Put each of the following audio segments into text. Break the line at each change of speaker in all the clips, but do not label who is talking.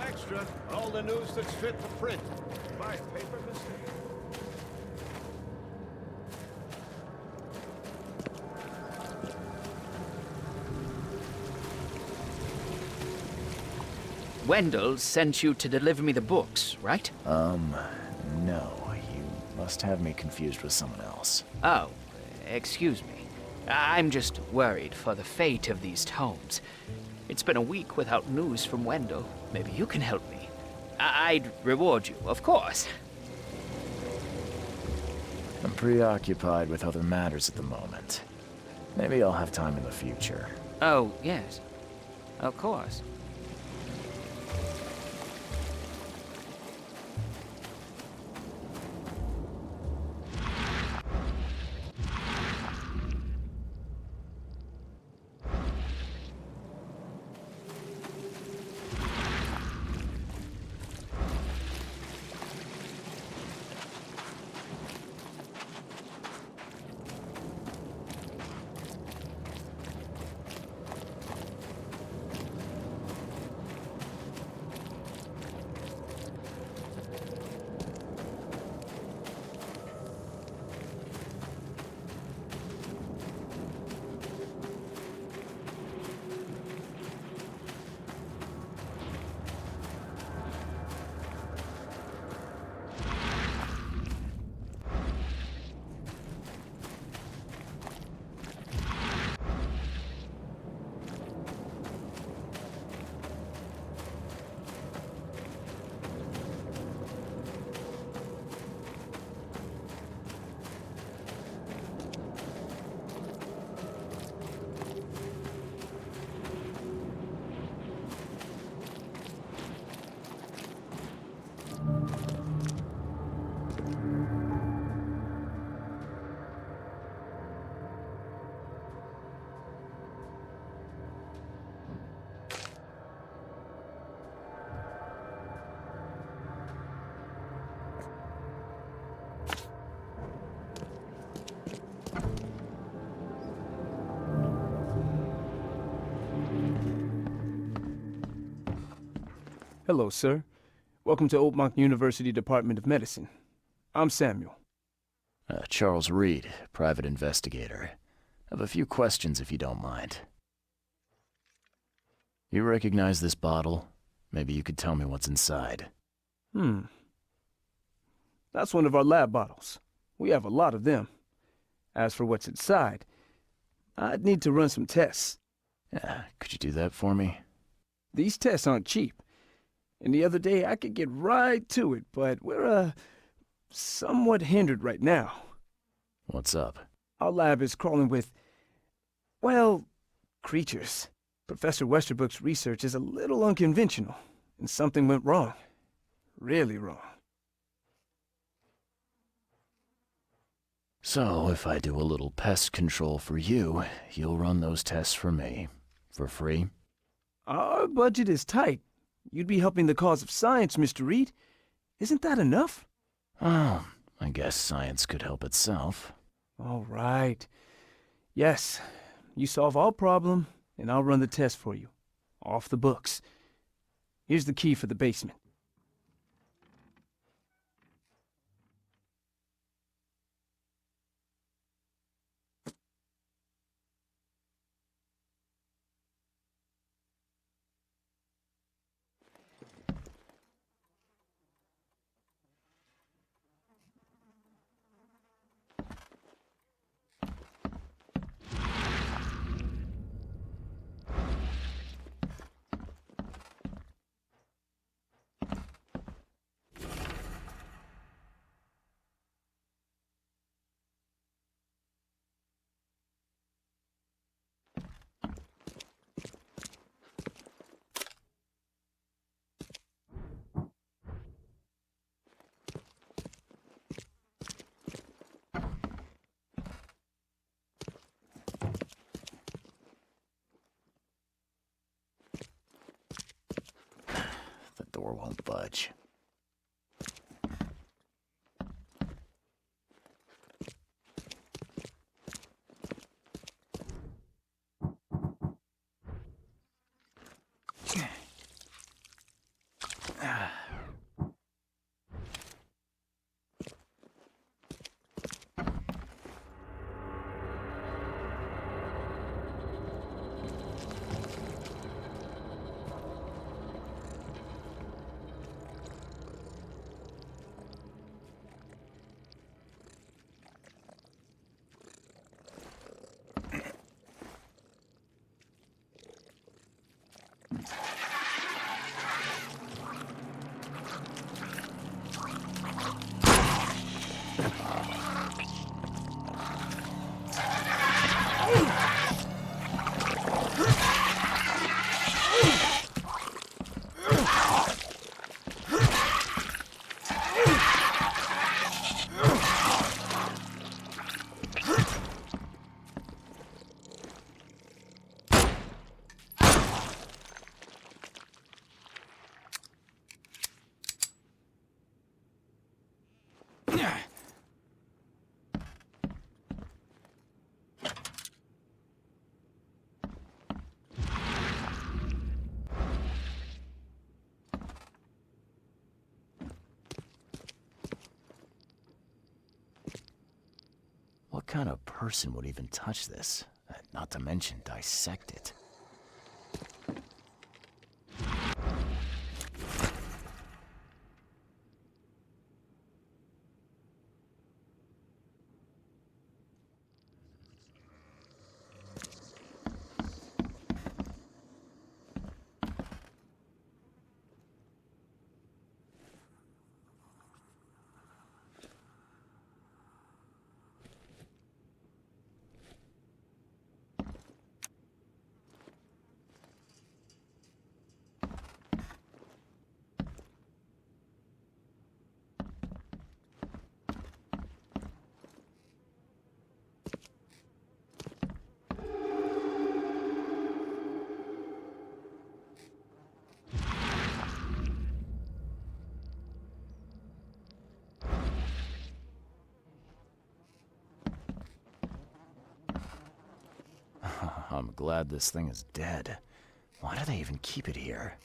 extra, all the news that's fit for print. My paper mistake.
Wendell sent you to deliver me the books, right?
No. You must have me confused with someone else.
Oh, excuse me. I'm just worried for the fate of these tomes. It's been a week without news from Wendell. Maybe you can help me. I'd reward you, of course.
I'm preoccupied with other matters at the moment. Maybe I'll have time in the future.
Oh, yes. Of course.
Hello, sir. Welcome to Oakmont University Department of Medicine. I'm Samuel.
Charles Reed, private investigator. I have a few questions if you don't mind. You recognize this bottle? Maybe you could tell me what's inside.
That's one of our lab bottles. We have a lot of them. As for what's inside, I'd need to run some tests.
Yeah, could you do that for me?
These tests aren't cheap. And the other day I could get right to it, but we're, somewhat hindered right now.
What's up?
Our lab is crawling with, well, creatures. Professor Westerbrook's research is a little unconventional, and something went wrong. Really wrong.
So, if I do a little pest control for you, you'll run those tests for me. For free?
Our budget is tight. You'd be helping the cause of science, Mr. Reed. Isn't that enough?
Oh, I guess science could help itself.
All right. Yes, you solve our problem, and I'll run the test for you. Off the books. Here's the key for the basement.
The door won't budge. kind of person would even touch this? Not to mention dissect it. I'm glad this thing is dead. Why do they even keep it here?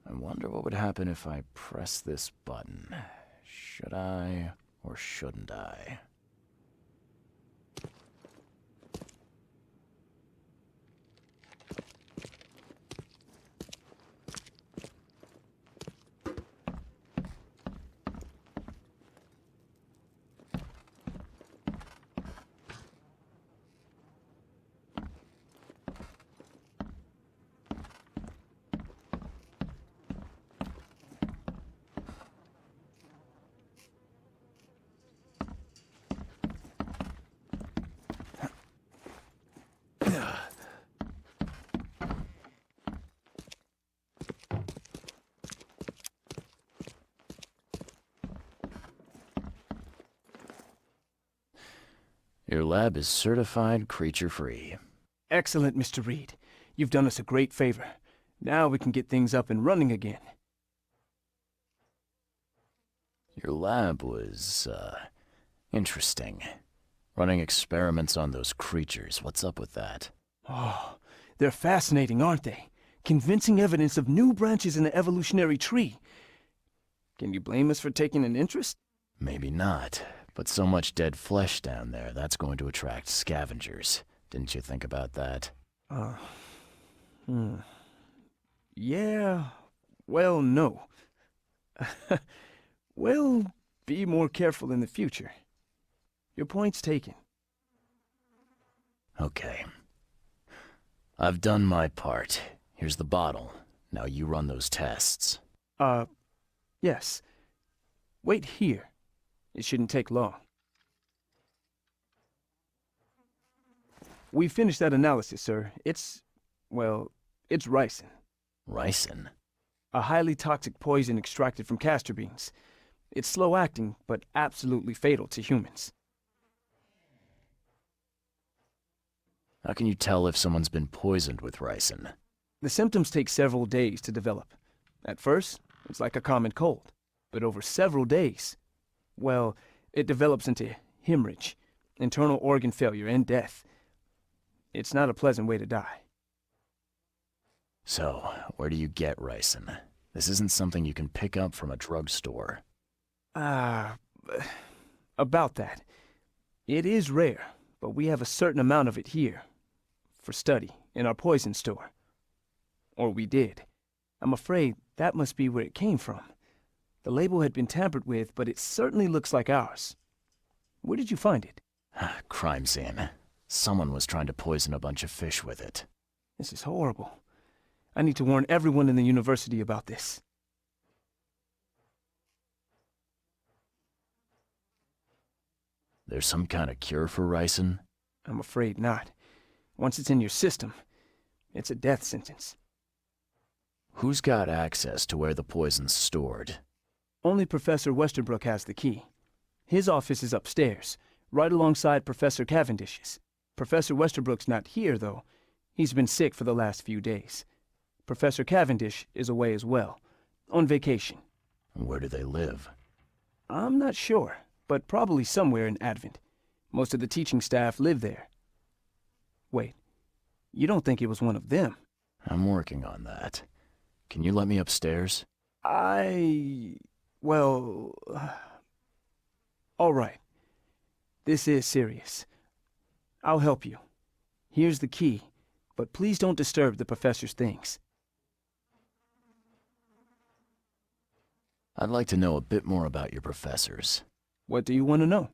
I wonder what would happen if I press this button. Should I or shouldn't I? Your lab is certified creature-free.
Excellent, Mr. Reed. You've done us a great favor. Now we can get things up and running again.
Your lab was, interesting. Running experiments on those creatures. What's up with that?
Oh, they're fascinating, aren't they? Convincing evidence of new branches in the evolutionary tree. Can you blame us for taking an interest?
Maybe not. But so much dead flesh down there, that's going to attract scavengers. Didn't you think about that?
Yeah, well, no. Well, be more careful in the future. Your point's taken.
Okay. I've done my part. Here's the bottle. Now you run those tests.
Yes. Wait here. It shouldn't take long. We finished that analysis, sir. It's ricin.
Ricin?
A highly toxic poison extracted from castor beans. It's slow-acting, but absolutely fatal to humans.
How can you tell if someone's been poisoned with ricin?
The symptoms take several days to develop. At first, it's like a common cold. But over several days, well, it develops into hemorrhage, internal organ failure, and death. It's not a pleasant way to die.
So, where do you get ricin? This isn't something you can pick up from a drugstore.
About that. It is rare, but we have a certain amount of it here. For study, in our poison store. Or we did. I'm afraid that must be where it came from. The label had been tampered with, but it certainly looks like ours. Where did you find it?
Crime scene. Someone was trying to poison a bunch of fish with it.
This is horrible. I need to warn everyone in the university about this.
There's some kind of cure for ricin?
I'm afraid not. Once it's in your system, it's a death sentence.
Who's got access to where the poison's stored?
Only Professor Westerbrook has the key. His office is upstairs, right alongside Professor Cavendish's. Professor Westerbrook's not here, though. He's been sick for the last few days. Professor Cavendish is away as well, on vacation.
Where do they live?
I'm not sure, but probably somewhere in Advent. Most of the teaching staff live there. Wait, you don't think it was one of them?
I'm working on that. Can you let me upstairs?
Well... all right. This is serious. I'll help you. Here's the key, but please don't disturb the professor's things.
I'd like to know a bit more about your professors.
What do you want to know?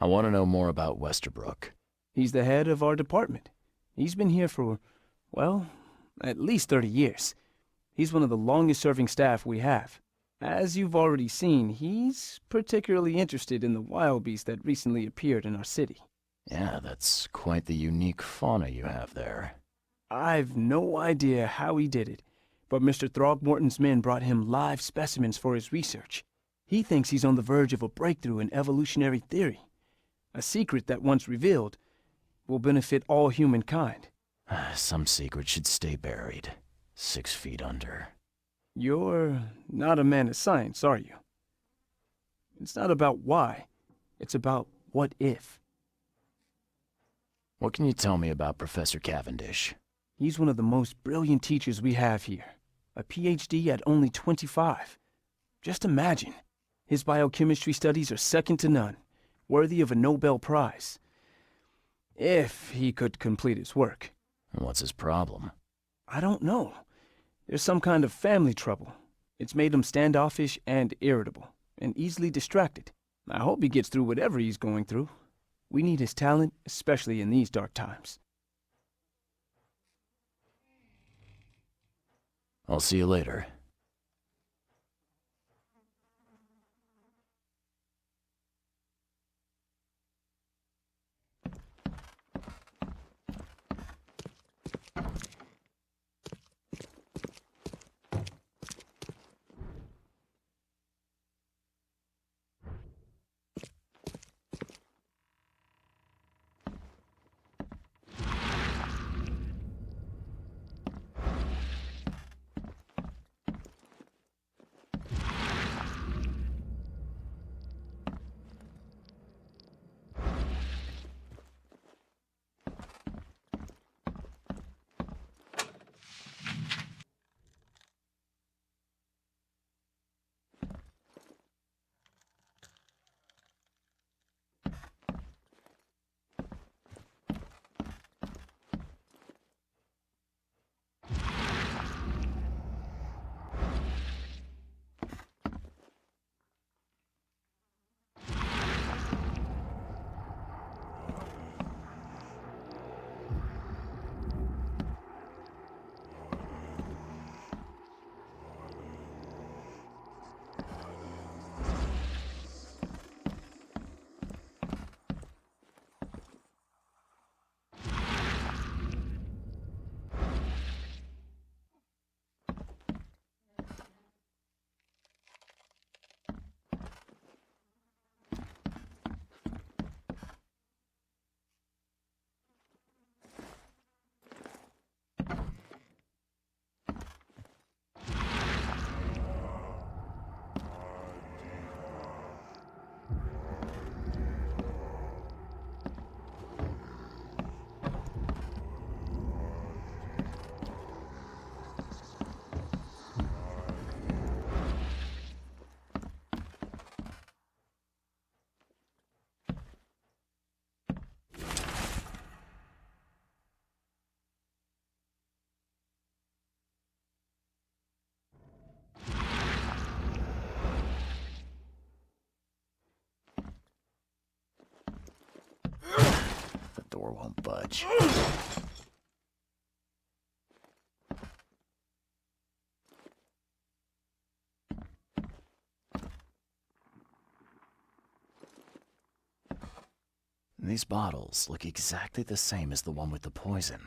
I want to know more about Westerbrook.
He's the head of our department. He's been here for, well, at least 30 years. He's one of the longest-serving staff we have. As you've already seen, he's particularly interested in the wild beast that recently appeared in our city.
Yeah, that's quite the unique fauna you have there.
I've no idea how he did it, but Mr. Throgmorton's men brought him live specimens for his research. He thinks he's on the verge of a breakthrough in evolutionary theory. A secret that, once revealed, will benefit all humankind.
Some secret should stay buried, 6 feet under.
You're not a man of science, are you? It's not about why. It's about what if.
What can you tell me about Professor Cavendish?
He's one of the most brilliant teachers we have here. A PhD at only 25. Just imagine. His biochemistry studies are second to none, worthy of a Nobel Prize. If he could complete his work.
What's his problem?
I don't know. There's some kind of family trouble. It's made him standoffish and irritable, and easily distracted. I hope he gets through whatever he's going through. We need his talent, especially in these dark times.
I'll see you later. door won't budge. These bottles look exactly the same as the one with the poison.